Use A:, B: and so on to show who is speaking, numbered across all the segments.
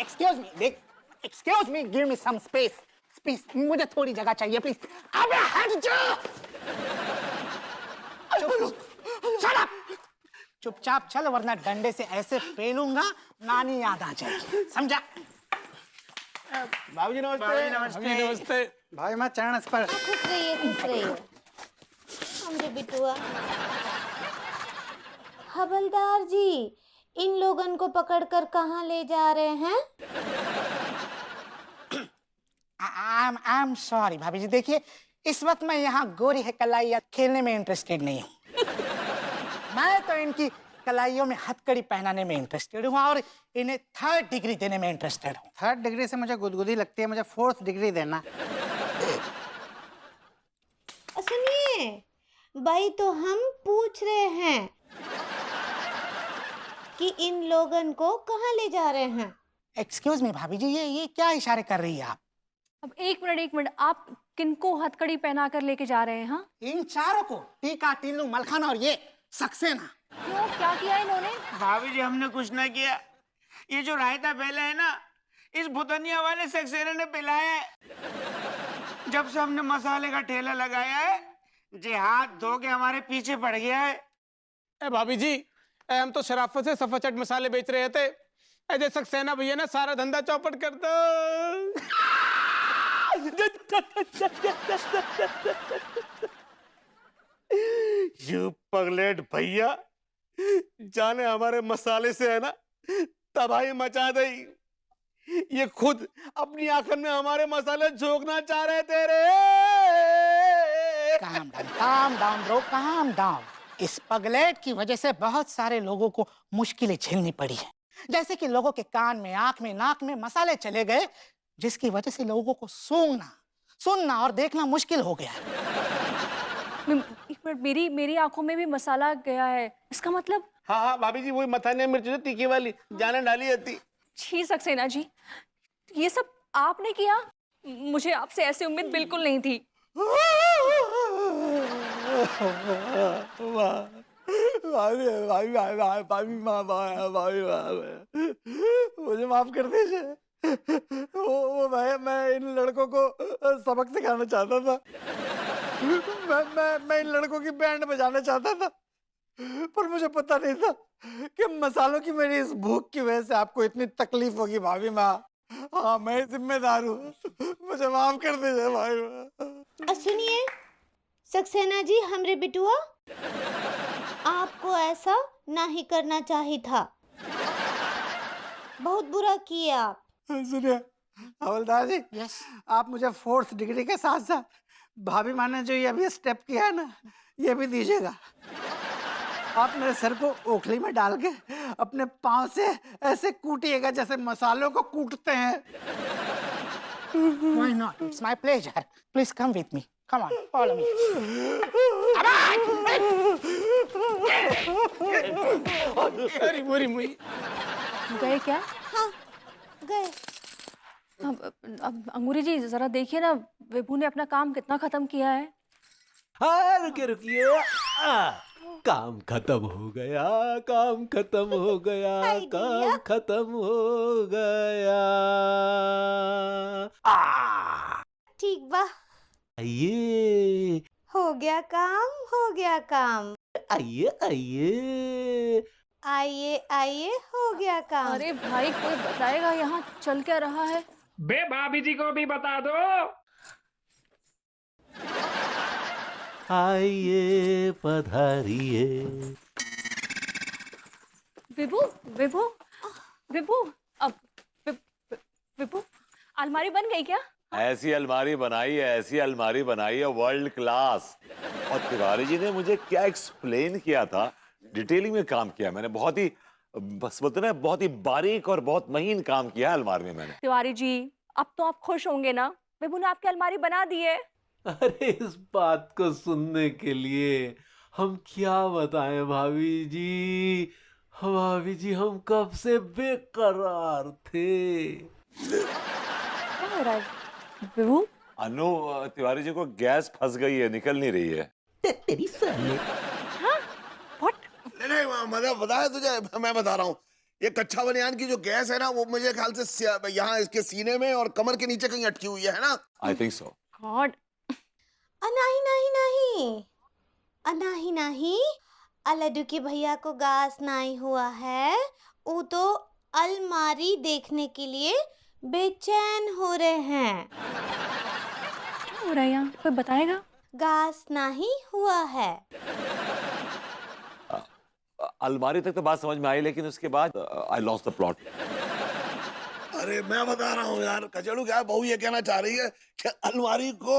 A: Excuse me, देख, excuse me, give me some space, please, मुझे थोड़ी जगह चाहिए, प्लीज। अबे हट जा! Shut up! चुपचाप चल, वरना डंडे से ऐसे पेलूंगा नानी याद आ जाएगी, समझा?
B: भाभी जी नमस्ते। भाभी नमस्ते।
C: नमस्ते।
B: भाई मैं चरण स्पर्श।
D: खुश रहिए हमरे बिटुआ। हवलदार जी, इन लोगन को पकड़कर कहाँ ले जा रहे हैं?
A: आई एम सॉरी भाभी जी, देखिए इस वक्त मैं यहाँ गोरी है कलाइया खेलने में इंटरेस्टेड नहीं हूँ। मैं तो इनकी कलाइयों में हथकड़ी पहनाने में इंटरेस्टेड हूँ और इन्हें 3rd डिग्री देने में इंटरेस्टेड हूँ।
B: 3rd डिग्री से मुझे गुदगुदी लगती है, मुझे 4th डिग्री देना।
D: सुनिए, भाई तो हम पूछ रहे हैं कि इन लोगन को कहाँ ले जा रहे हैं?
A: एक्सक्यूज मी भाभी जी, ये क्या इशारे कर रही है आप?
E: अब एक मिनट, आप किनको हथकड़ी पहना कर लेके जा रहे हैं? हाँ,
A: इन चारों को, टीका, टिल्लू, मलखाना और ये सक्सेना।
E: क्यों, क्या किया इन्होंने?
C: भाभी जी हमने कुछ ना किया। ये जो रायता पहला है ना, इस भुतनिया वाले सक्सेना ने पिलाया है। जब से हमने मसाले का ठेला लगाया है, जे हाथ धो के हमारे पीछे पड़ गया है।
F: ए भाभी जी, हम तो शराफत से सफाचट मसाले बेच रहे थे। ऐसे सक्सेना भैया ने सारा धंधा चौपट कर दो।
G: यू पगलेट भैया, जाने हमारे मसाले से है ना तबाही मचा दे। ये खुद अपनी आंखन में हमारे मसाले झोंकना चाह रहे थे रे।
A: Calm down bro, calm down. इस पगलेट की वजह से बहुत सारे लोगों को मुश्किलें झेलनी पड़ी है। जैसे कि लोगों के कान में, आंख में, नाक में मसाले चले गए, जिसकी वजह से लोगों को सूंघना, सुनना और देखना मुश्किल हो गया है।
E: एक मिनट, मेरी आंखों में भी मसाला गया है, इसका मतलब?
G: हाँ हाँ भाभी जी, वही मथाने मिर्च जो तीखी वाली जाने डाली जाती।
E: छी सक्सेना जी, ये सब आपने किया? मुझे आपसे ऐसी उम्मीद बिल्कुल नहीं थी।
B: मुझे माफ कर दीजिए। वो मैं इन लड़कों को सबक सिखाना चाहता था। मैं इन लड़कों की बैंड बजाना चाहता था, पर मुझे पता नहीं था कि मसालों की मेरी इस भूख की वजह से आपको इतनी तकलीफ होगी भाभी माँ। हाँ, मैं जिम्मेदार हूँ, मुझे माफ कर दीजिए भाई।
D: सुनिए सक्सेना जी, हमरे बिटुआ, आपको ऐसा नहीं करना चाहिए था। बहुत बुरा किए आप।
B: सुनिए हवलदार जी,
A: यस,
B: आप मुझे 4th डिग्री के साथ साथ भाभी माँ ने जो ये अभी स्टेप किया है ना, ये भी दीजिएगा। आप मेरे सर को ओखली में डाल के अपने पाँव से ऐसे कूटिएगा जैसे मसालों को कूटते हैं।
A: why not? It's my pleasure. Please come with me. Come on, follow me.
F: अरे बुरी मुई।
E: गए क्या?
D: हाँ, गए।
E: अब अंगूरी जी जरा देखिए ना, विभू ने अपना काम कितना खत्म किया है।
H: हाँ रुकिए, काम खत्म हो गया, काम खत्म हो गया, काम खत्म हो गया।
D: ठीक बा,
H: आइए
D: हो गया काम, हो गया काम।
H: आइए आइए
D: आइए आइए, हो गया काम।
E: अरे भाई, कोई बताएगा यहाँ चल क्या रहा है?
C: बे भाभी जी को भी बता दो।
H: आइए पधारिए।
E: विभू विभू विभू, अब विभू, अलमारी बन गई क्या?
G: ऐसी अलमारी बनाई है, ऐसी अलमारी बनाई है वर्ल्ड क्लास। और तिवारी जी ने मुझे क्या एक्सप्लेन किया था, डिटेलिंग में काम किया मैंने, बहुत ही, बस बोलते ना, बहुत ही बारीक और बहुत महीन काम किया है अलमारी में मैंने।
E: तिवारी जी, अब तो आप खुश होंगे ना, विभू ने आपकी अलमारी बना दी है।
H: अरे इस बात को सुनने के लिए हम क्या बताएं भाभी जी। भाभी जी, हम कब से बेकरार थे।
E: क्या हो रहा है विभू?
G: अनु, तिवारी जी को गैस फंस गई है, निकल नहीं रही है।
H: तेरी साले।
E: हाँ, व्हाट?
G: नहीं, मैं बताया तुझे, मैं बता रहा हूँ।
I: ये कच्चा बनियान की जो गैस है ना, वो मुझे ख्याल से यहाँ इसके सीने में और कमर के नीचे कहीं अटकी हुई है ना?
G: I think so.
E: गॉड।
D: नहीं नहीं नहीं, नहीं नहीं, अलडू के भैया को गास नहीं हुआ है, वो तो अलमारी देखने के लिए बेचैन हो रहे हैं।
E: क्या हो रहा है यहाँ? कोई बताएगा?
D: गास नहीं हुआ है।
G: अलमारी तक तो बात समझ में आई, लेकिन उसके बाद आई लॉस्ट द प्लॉट।
I: अरे मैं बता रहा हूँ यार कचड़ू, क्या बहू ये कहना चाह रही है कि अलमारी को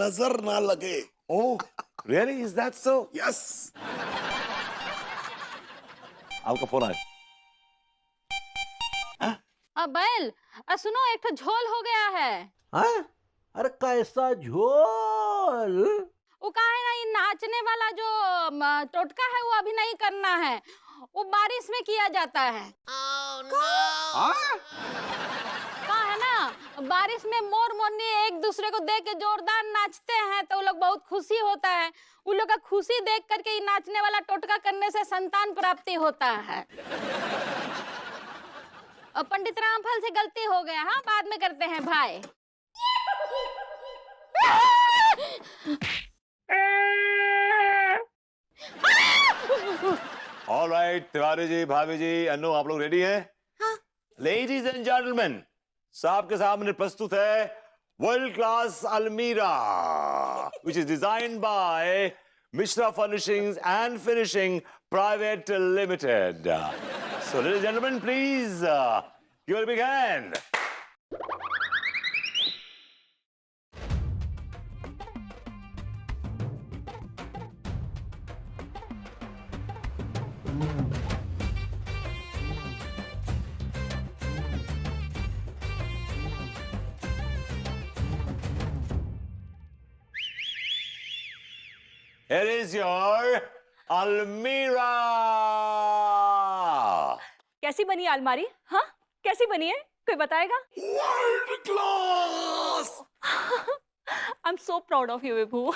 I: नजर ना लगे।
G: Oh really, is that so?
I: Yes.
G: आपका फोन आया?
J: बैल, सुनो, एक तो झोल हो गया है।
H: हाँ? अरे कैसा झोल?
J: वो का है ना, ये नाचने वाला जो टोटका है वो अभी नहीं करना है, वो बारिश में किया जाता है। का है ना, बारिश में मोर मोरनी एक दूसरे को देख के जोरदार नाचते हैं तो वो लोग बहुत खुशी होता है। उन लोग का खुशी देख करके ये नाचने वाला टोटका करने से संतान प्राप्ति होता है। और पंडित रामफल से गलती हो गया, हाँ बाद में करते हैं भाई।
G: ऑल राइट, तिवारी जी, भाभी जी, अन्नू, आप लोग रेडी हैं?
D: हाँ।
G: लेडीज एंड जेंटलमैन, साहब के सामने प्रस्तुत है वर्ल्ड क्लास अलमीरा, which is designed by Mishra Furnishings and Finishing Private Limited. So, ladies and gentlemen, please give a big hand. Here is your Almira.
E: कैसी बनी है अलमारी? हाँ, कैसी बनी है? कोई बताएगा?
I: World class.
E: I'm so proud of you, विभू।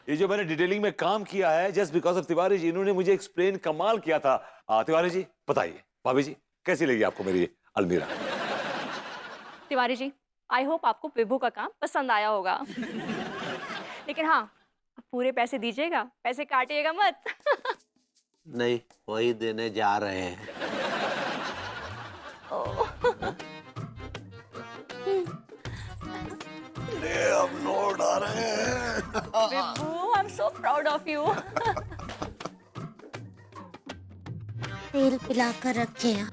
G: ये जो मैंने डिटेलिंग में काम किया है just because of Tiwari ji, इन्होंने मुझे एक्सप्लेन कमाल किया था। तिवारी जी बताइए, भाभी जी कैसी लगी आपको मेरी अलमीरा?
E: तिवारी जी, आई होप आपको विभू का काम पसंद आया होगा। लेकिन हाँ, पूरे पैसे दीजिएगा, पैसे काटिएगा मत।
H: नहीं, वही देने जा रहे हैं।
I: अब नोट आ रहे हैं।
E: विभू, I'm so proud of you।
D: तेल पिलाकर रखे हैं।